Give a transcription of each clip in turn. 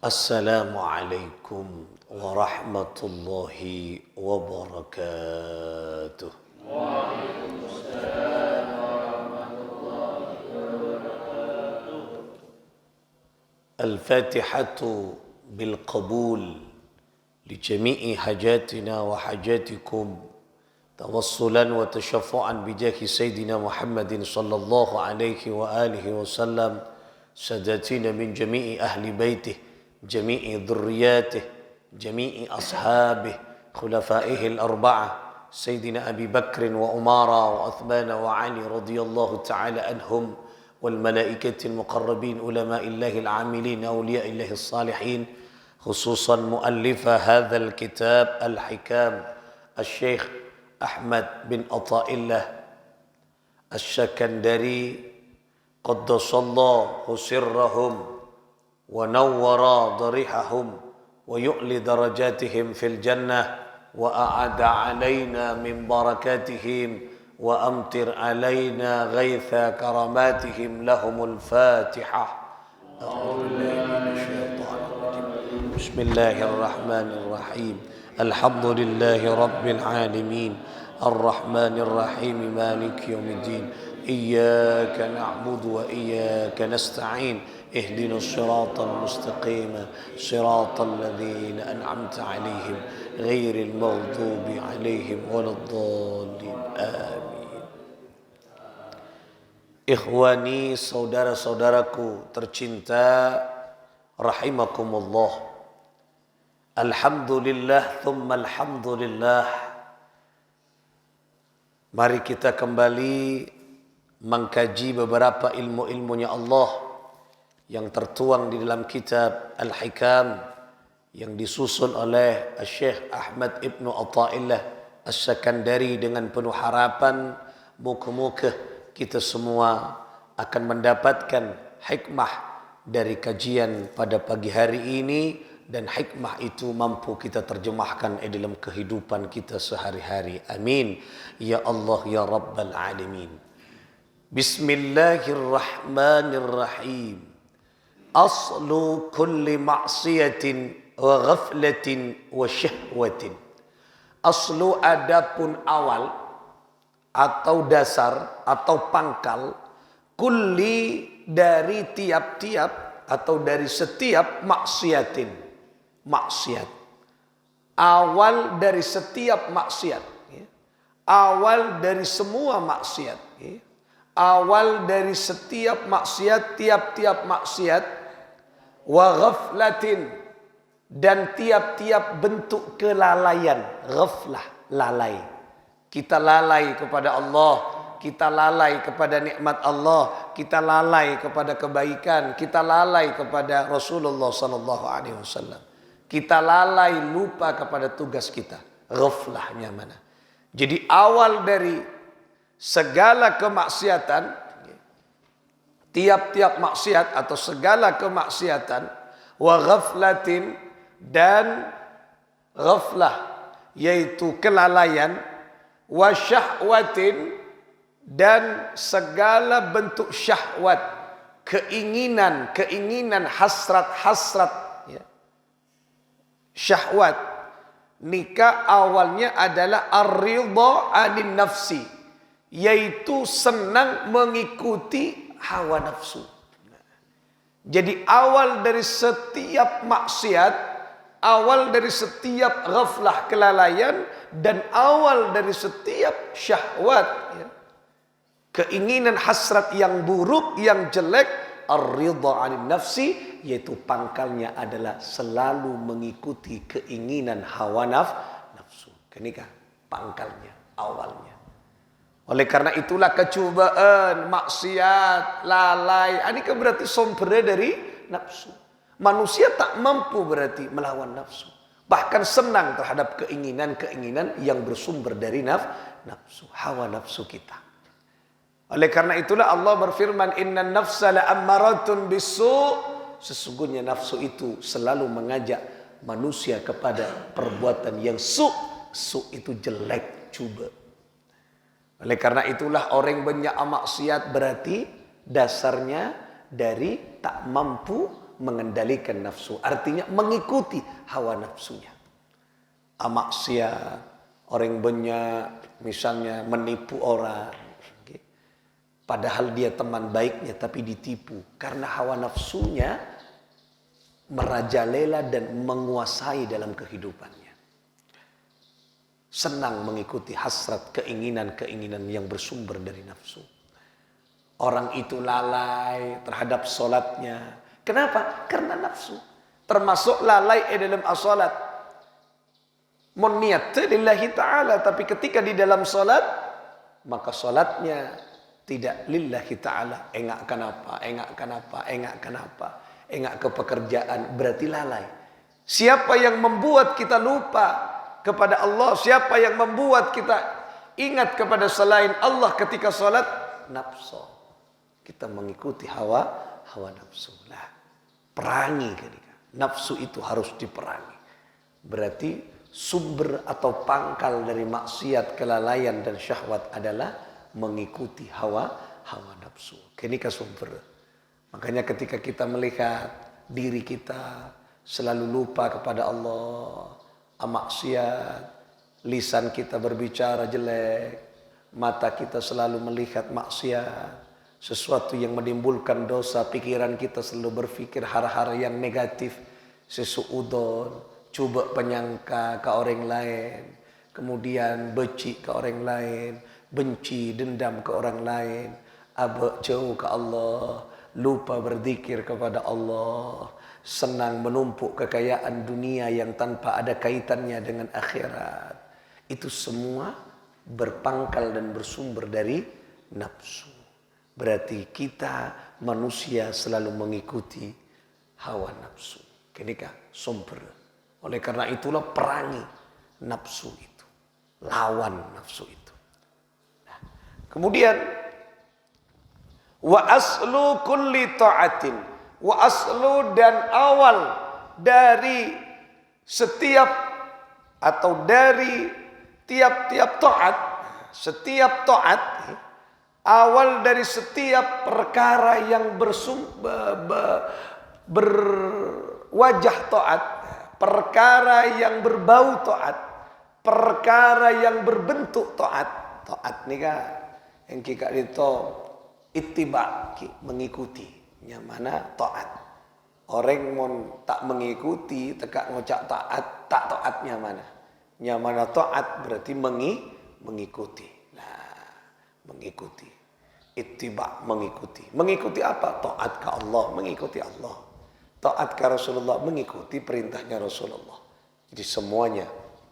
Assalamualaikum warahmatullahi wabarakatuh. Al-Fatihatu bil qabul li jami'i hajatina wa hajatikum tawassulan wa tashaffu'an bi jahi sayyidina Muhammadin sallallahu alaihi wa alihi wasallam sadatina min jami'i ahli baitih جميع ذرياته جميع أصحابه خلفائه الأربعة سيدنا أبي بكر وعمارة وعثمان وعلي رضي الله تعالى عنهم والملائكة المقربين علماء الله العاملين أولياء الله الصالحين خصوصا مؤلف هذا الكتاب الحكام الشيخ أحمد بن عطاء الله السكندري قدس الله سرهم ونور ضريحهم ويعلي درجاتهم في الجنة وأعد علينا من بركاتهم وأمطر علينا غيث كراماتهم لهم الفاتحة أعوذ بالله من الشيطان الرجيم بسم الله الرحمن الرحيم الحمد لله رب العالمين الرحمن الرحيم مالك يوم الدين إياك نعبد وإياك نستعين اهدنا الصراط المستقيم صراط الذين أنعمت عليهم غير المغضوب عليهم ولا الضالين آمين. Ikhwani, saudara-saudaraku tercinta, rahimakumullah. Alhamdulillah thumma alhamdulillah. Mari kita kembali mengkaji beberapa ilmu-ilmunya Allah yang tertuang di dalam kitab Al-Hikam yang disusun oleh Syekh Ahmad Ibn Atha'illah As-Sakandari dengan penuh harapan moga-moga kita semua akan mendapatkan hikmah dari kajian pada pagi hari ini dan hikmah itu mampu kita terjemahkan di dalam kehidupan kita sehari-hari. Amin ya Allah ya Rabbal Alamin. Bismillahirrahmanirrahim. Aslu kulli ma'siyatin wa ghaflatin wa syahwatin. Aslu adapun awal atau dasar atau pangkal kulli dari tiap-tiap atau dari setiap maksiatin. Maksiat. Awal dari setiap maksiat. Awal dari semua maksiat. Awal dari setiap maksiat, tiap-tiap maksiat. Wa ghaflatin, dan tiap-tiap bentuk kelalaian. Ghaflah, lalai. Kita lalai kepada Allah, kita lalai kepada nikmat Allah, kita lalai kepada kebaikan, kita lalai kepada Rasulullah sallallahu alaihi wasallam. Kita lalai, lupa kepada tugas kita. Ghaflahnya mana? Jadi awal dari segala kemaksiatan, tiap-tiap maksiat atau segala kemaksiatan, wa ghaflatin, dan ghaflah yaitu kelalaian, wa syahwatin, dan segala bentuk syahwat, keinginan, hasrat, ya. Syahwat nikah awalnya adalah ar-ridha 'anil nafsi, yaitu senang mengikuti hawa nafsu. Jadi awal dari setiap maksiat, awal dari setiap ghaflah kelalaian, dan awal dari setiap syahwat, ya, keinginan hasrat yang buruk, yang jelek, ar-ridha 'anil nafsi, yaitu pangkalnya adalah selalu mengikuti keinginan hawa nafsu. Kenikah pangkalnya, awalnya. Oleh karena itulah kecubaan, maksiat, lalai, ini kan berarti sumbernya dari nafsu. Manusia tak mampu berarti melawan nafsu. Bahkan senang terhadap keinginan-keinginan yang bersumber dari nafsu, hawa nafsu kita. Oleh karena itulah Allah berfirman, innan nafsa la'ammaratun bisu'. Sesungguhnya nafsu itu selalu mengajak manusia kepada perbuatan yang su' itu jelek, coba. Oleh karena itulah orang yang banyak maksiat berarti dasarnya dari tak mampu mengendalikan nafsu. Artinya mengikuti hawa nafsunya. Maksiat, orang banyak misalnya menipu orang. Padahal dia teman baiknya tapi ditipu. Karena hawa nafsunya merajalela dan menguasai dalam kehidupannya. Senang mengikuti hasrat keinginan-keinginan yang bersumber dari nafsu. Orang itu lalai terhadap solatnya. Kenapa? Karena nafsu. Termasuk lalai dalam as-salat. Niat lillahi ta'ala. Tapi ketika di dalam solat, maka solatnya tidak lillahi ta'ala. Engak ke pekerjaan. Berarti lalai. Siapa yang membuat kita lupa kepada Allah? Siapa yang membuat kita ingat kepada selain Allah ketika solat? Nafsu. Kita mengikuti hawa nafsu. Lah, perangi ketika nafsu itu harus diperangi. Berarti sumber atau pangkal dari maksiat, kelalaian dan syahwat adalah mengikuti hawa nafsu. Kenika sumber. Makanya ketika kita melihat diri kita selalu lupa kepada Allah, maksiat, lisan kita berbicara jelek, mata kita selalu melihat maksiat, sesuatu yang menimbulkan dosa, pikiran kita selalu berpikir hal-hal yang negatif, sesuudon, coba penyangka ke orang lain, kemudian benci ke orang lain, benci, dendam ke orang lain, abek jauh ke Allah, lupa berzikir kepada Allah, senang menumpuk kekayaan dunia yang tanpa ada kaitannya dengan akhirat. Itu semua berpangkal dan bersumber dari nafsu. Berarti kita manusia selalu mengikuti hawa nafsu. Kenika sumber. Oleh karena itulah perangi nafsu itu. Lawan nafsu itu. Nah, kemudian wa aslu kulli ta'atin. Wa aslu dan awal dari setiap atau dari tiap-tiap taat, setiap taat, awal dari setiap perkara yang berwajah taat, perkara yang berbau taat, perkara yang berbentuk taat. Taat ni kan yang kita itu ittiba, mengikuti. Yang mana taat. Orang mon tak mengikuti, tekak ngocak taat, tak taatnya mana? Yang mana taat berarti mengikuti. Nah, mengikuti. Ittiba, mengikuti. Mengikuti apa? Taat ke Allah, mengikuti Allah. Taat ke Rasulullah, mengikuti perintahnya Rasulullah. Jadi semuanya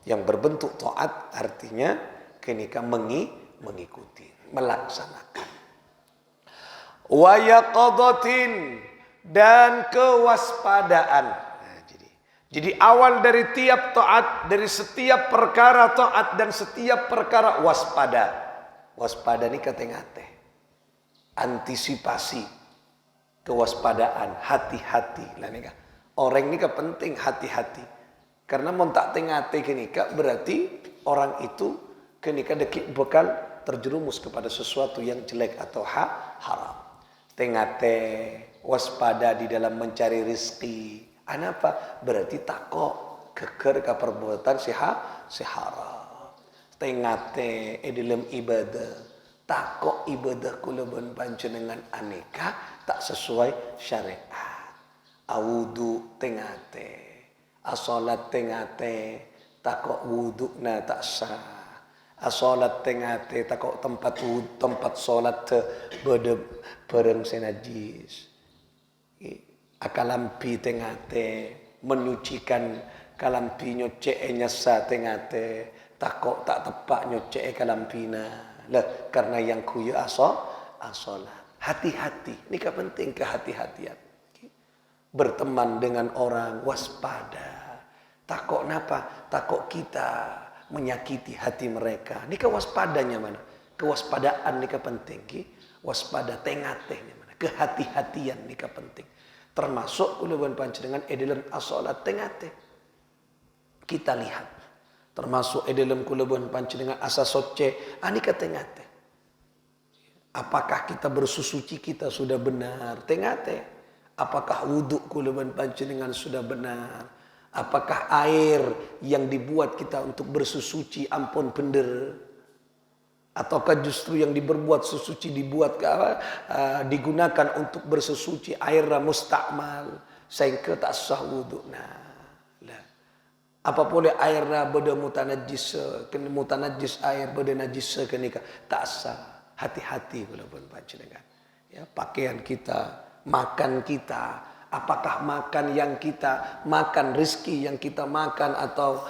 yang berbentuk taat artinya kenika mengikuti, melaksanakan. Wa yaqadatin dan kewaspadaan. Nah, jadi awal dari tiap taat, dari setiap perkara taat dan setiap perkara waspada. Waspada ni kate-ngate. Antisipasi, kewaspadaan, hati-hati. Lah nika. Orang ni penting hati-hati. Karena mon tak tengate kenika berarti orang itu kenika dekik bakal terjerumus kepada sesuatu yang jelek atau haram. Tengate, waspada di dalam mencari rizki. Apa? Berarti takok keker ke perbuatan haram. Tengate dalam ibadah. Takok ibadah kulaban panjenengan aneka tak sesuai syariat. Awudu tengate. Asolat tengate. Takok wuduk na tak sah. Asolat tengate takok tempat solat bareng senajis. Akalampi tengate menyucikan kalampi nyocek nyasa tengate takok tak tepak nyocek kalampina. Lah karena yang kuyu asolat. Hati-hati. Ini penting kehati-hatian. Berteman dengan orang waspada. Takok napa? Takok kita menyakiti hati mereka. Ini kewaspadanya mana? Kewaspadaan ini penting. Waspada tengate mana? Kehati-hatian ini penting. Termasuk uluban panjenengan dalam as-salat tengate. Kita lihat. Termasuk dalam uluban panjenengan asa-soce anika tengate. Apakah kita bersusuci kita sudah benar? Tengate. Apakah wudhu kula panjenengan sudah benar? Apakah air yang dibuat kita untuk bersusuci ampun bener? Ataukah justru yang diberbuat sesuci digunakan untuk bersesuci air mustakmal sehingga tak sah wudhu. Apa boleh air beda mutanajis air beda najis kenika tak sah. Hati-hati kula panjenengan. Ya, pakaian kita, makan kita, apakah makan yang kita makan, rezeki yang kita makan atau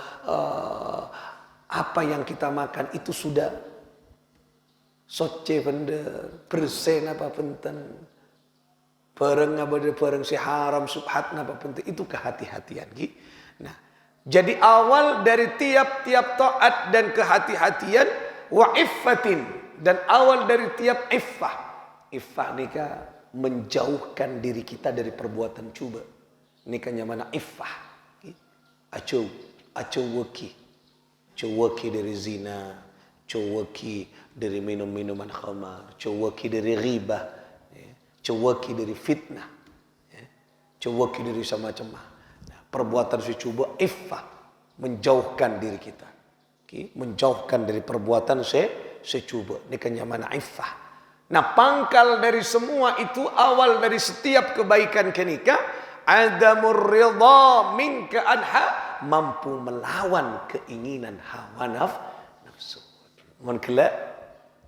apa yang kita makan itu sudah soce bener, bersih apa penting, bareng si haram subhat apa penting, itu kehati-hatian. Nah, jadi awal dari tiap-tiap taat dan kehati-hatian wa iffatin, dan awal dari tiap iffah. Iffah nikah menjauhkan diri kita dari perbuatan cuba. Nikahnya mana iffah? Acu waki dari zina, waki dari minum-minuman khamar, waki dari riba, waki dari fitnah, waki dari macam-macam. Nah, perbuatan secuba iffah, menjauhkan diri kita, menjauhkan dari perbuatan secuba. Nikahnya mana iffah. Nah, pangkal dari semua itu, awal dari setiap kebaikan kenika, adamur ridha minka anha, mampu melawan keinginan hawa nafsu. Mengkelak,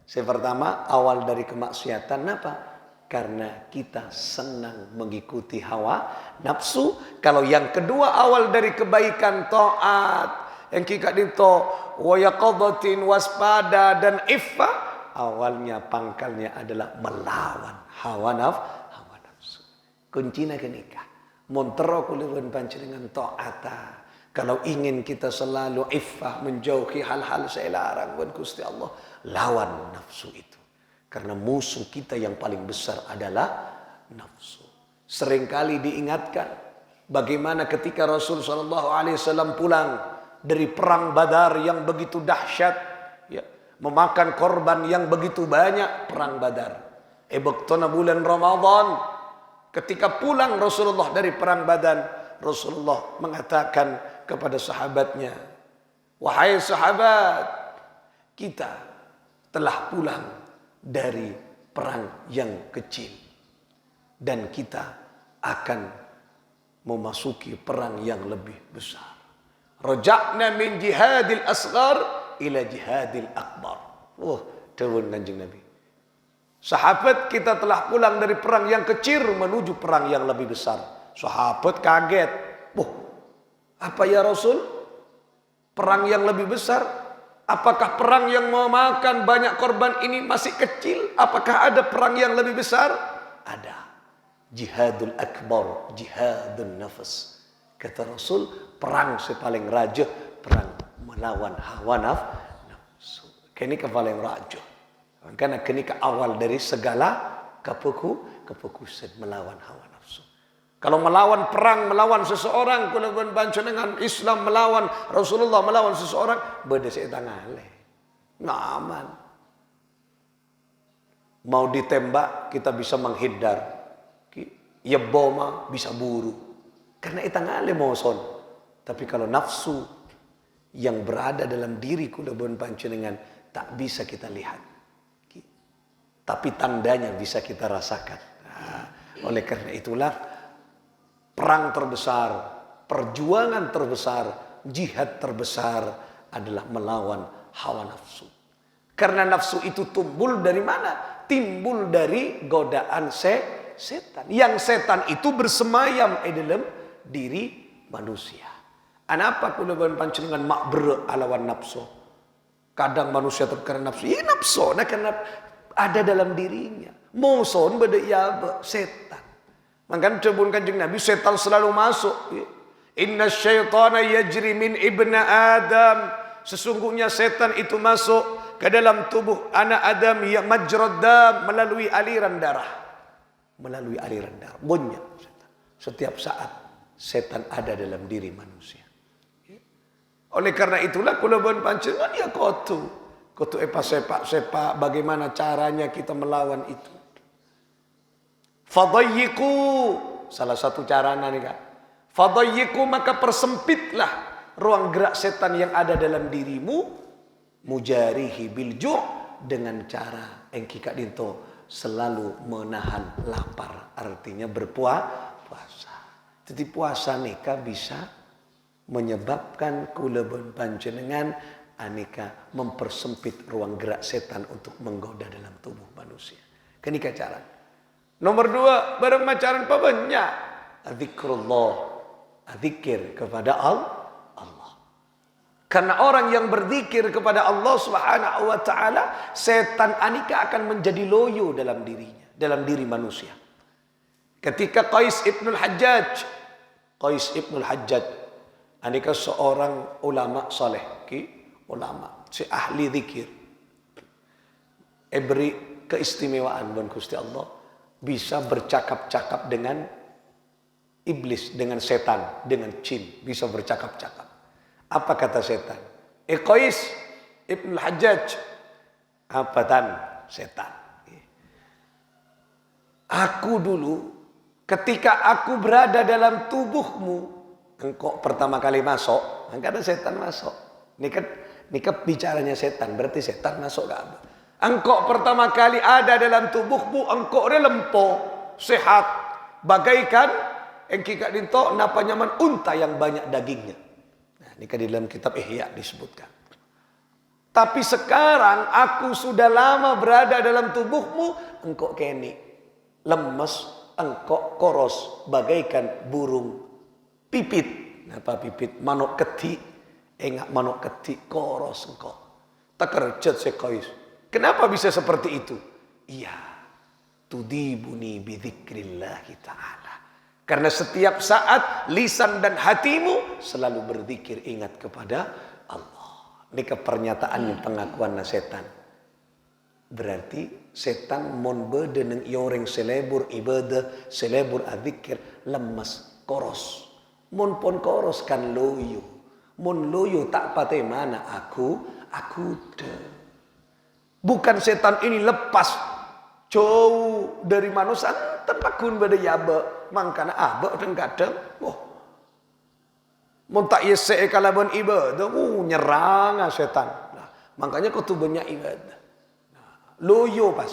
saya pertama awal dari kemaksiatan apa? Karena kita senang mengikuti hawa nafsu. Kalau yang kedua awal dari kebaikan taat, yang kita itu wa yaqadatin, waspada dan iffah, awalnya pangkalnya adalah melawan hawa nafsu. Kuncinya kenika. Montero kuliwan panjenengan ta'ata. Kalau ingin kita selalu iffah, menjauhi hal-hal saya larang buat Gusti Allah, lawan nafsu itu. Karena musuh kita yang paling besar adalah nafsu. Seringkali diingatkan bagaimana ketika Rasul SAW pulang dari perang Badar yang begitu dahsyat, ya, memakan korban yang begitu banyak, perang Badar. Ebektona bulan Ramadan, ketika pulang Rasulullah dari perang Badar, Rasulullah mengatakan kepada sahabatnya, wahai sahabat, kita telah pulang dari perang yang kecil dan kita akan memasuki perang yang lebih besar. Raja'na min jihadil asghar ila jihadil akbar. Dawuh Kanjeng Nabi. Sahabat, kita telah pulang dari perang yang kecil menuju perang yang lebih besar. Sahabat kaget. Apa ya Rasul? Perang yang lebih besar? Apakah perang yang memakan banyak korban ini masih kecil? Apakah ada perang yang lebih besar? Ada. Jihadul akbar, jihadun nafas. Kata Rasul, perang sepaling raja, perang melawan hawa nafsu. Kini paling raja. Karena kini awal dari segala kefokusan melawan hawa nafsu. Kalau melawan perang, melawan seseorang, kalau bancu dengan Islam melawan Rasulullah, melawan seseorang, beda setan aleh. Ngaman. Mau ditembak, kita bisa menghindar. Ya boma, bisa buru. Karena itang aleh mau son. Tapi kalau nafsu yang berada dalam diri kudaban panjenengan tak bisa kita lihat. Tapi tandanya bisa kita rasakan. Nah, oleh karena itulah perang terbesar, perjuangan terbesar, jihad terbesar adalah melawan hawa nafsu. Karena nafsu itu timbul dari mana? Timbul dari godaan setan. Yang setan itu bersemayam di dalam diri manusia. Anapa kudaban panjenengan makber alawan nafsu? Kadang manusia terkena nafsu. Ya nafsu, nah karena ada dalam dirinya. Muson beda ya setan. Maka cebun Kanjeng Nabi, setan selalu masuk. Inna syaitana yajri min ibna Adam. Sesungguhnya setan itu masuk ke dalam tubuh anak Adam yang majrad dam, melalui aliran darah. Melalui aliran darah. Banyak setan. Setiap saat setan ada dalam diri manusia. Oleh karena itulah kulaban panjenengan ya kotu sepak bagaimana caranya kita melawan itu. Fadayyiku, salah satu caranya nih kak. Fadayyiku maka persempitlah ruang gerak setan yang ada dalam dirimu. Mujarihi bilju' dengan cara engki kak dinto selalu menahan lapar. Artinya berpuasa. Jadi puasa nika bisa menyebabkan kula panjenengan aneka mempersempit ruang gerak setan untuk menggoda dalam tubuh manusia. Kenika cara. Nomor 2, barang macaran banyak zikrullah. Zikir kepada Allah. Karena orang yang berzikir kepada Allah Subhanahu wa taala, setan anika akan menjadi loyo dalam dirinya, dalam diri manusia. Ketika Qais ibnul Hajjaj anika seorang ulama saleh, ulama, si ahli zikir. Beri keistimewaan buat Gusti Allah bisa bercakap-cakap dengan iblis, dengan setan, dengan jin, bisa bercakap-cakap. Apa kata setan? Qais ibn Hajjaj, apa tan setan? Aku dulu ketika aku berada dalam tubuhmu, engkau pertama kali masuk, ada setan masuk. Ini kan bicaranya setan, berarti setan masuk ke apa? Engkau pertama kali ada dalam tubuhmu, engkau lempo, sehat, bagaikan engki kak dinto napa nyaman unta yang banyak dagingnya. Nah, ini kan di dalam kitab Ihya disebutkan. Tapi sekarang aku sudah lama berada dalam tubuhmu, engkau keni lemes, engkau koros bagaikan burung pipit. Napa pipit? Manuk keti, engak manuk keti koros engkau. Takerjet sekais. Kenapa bisa seperti itu? Iya, tudibuni bidzikrillahi ta'ala. Karena setiap saat lisan dan hatimu selalu berzikir ingat kepada Allah. Ini kepernyataannya pengakuan setan. Berarti setan mon bede neng yoreng selebur ibadah, selebur adzikir lemas koros. Mon pon koros kan loyo. Mon loyo tak pate mana aku de. Bukan setan ini lepas jauh dari manusia terpakun pada yaba. Mangkana abak dan kadang, tak yese kalaban ibadah, nyerang setan. Nah, makanya kau tuh banyak ibadah. Nah, loyo pas,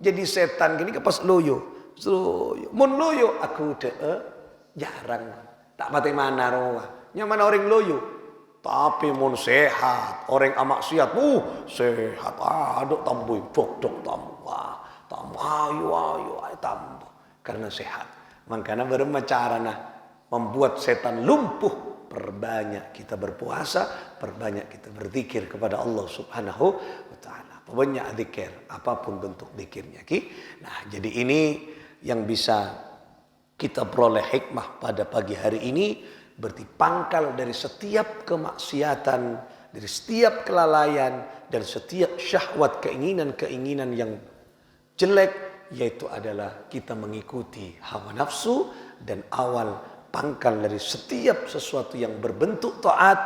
jadi setan gini pas loyo, mon loyo aku jarang, tak mati mana roh, nyaman orang loyo, tapi mon sehat, orang amak siat, sehat, aduk tambui, dok tambah, ayo tambah, karena sehat. Makanya bermacarana membuat setan lumpuh. Perbanyak kita berpuasa, perbanyak kita berzikir kepada Allah Subhanahu wa taala. Perbanyak zikir, apapun bentuk zikirnya. Nah, jadi ini yang bisa kita peroleh hikmah pada pagi hari ini, berarti pangkal dari setiap kemaksiatan, dari setiap kelalaian dan setiap syahwat keinginan-keinginan yang jelek, yaitu adalah kita mengikuti hawa nafsu. Dan awal pangkal dari setiap sesuatu yang berbentuk taat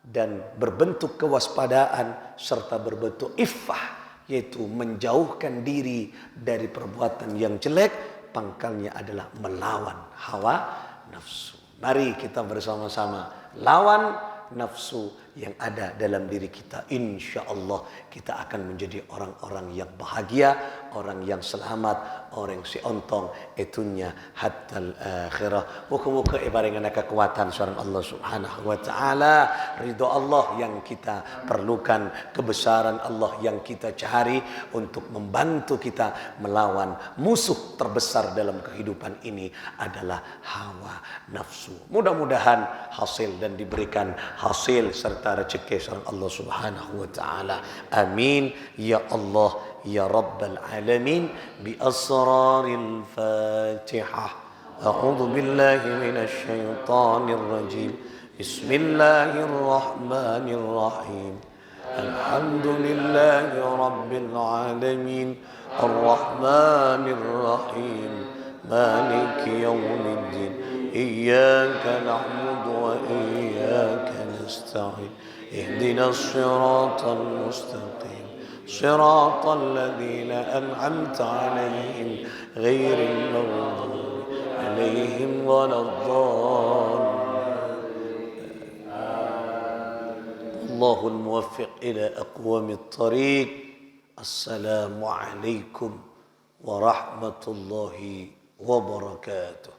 dan berbentuk kewaspadaan serta berbentuk iffah, yaitu menjauhkan diri dari perbuatan yang jelek, pangkalnya adalah melawan hawa nafsu. Mari kita bersama-sama lawan nafsu yang ada dalam diri kita. Insya Allah kita akan menjadi orang-orang yang bahagia, orang yang selamat, orang si ontong itunya hatta akhirah. Muka-muka ibaratnya kekuatan seorang Allah Subhanahu wa taala, ridho Allah yang kita perlukan, kebesaran Allah yang kita cari untuk membantu kita melawan musuh terbesar dalam kehidupan ini adalah hawa nafsu. Mudah-mudahan hasil dan diberikan hasil serta rezeki seorang Allah Subhanahu wa taala. Amin ya Allah ya Rabbal alamin. Bi asraril Fatihah. A'udzu billahi minasy syaithanir rajim. Bismillahirrahmanirrahim. Alhamdulillahi rabbil alamin. Arrahmanir rahim. Maliki yaumiddin. Iyyaka na'budu wa iyyaka نستعين اهدنا الصراط المستقيم صراط الذين أنعمت عليهم غير المغضوب عليهم ولا الضالين الله الموفق إلى أقوم الطريق السلام عليكم ورحمة الله وبركاته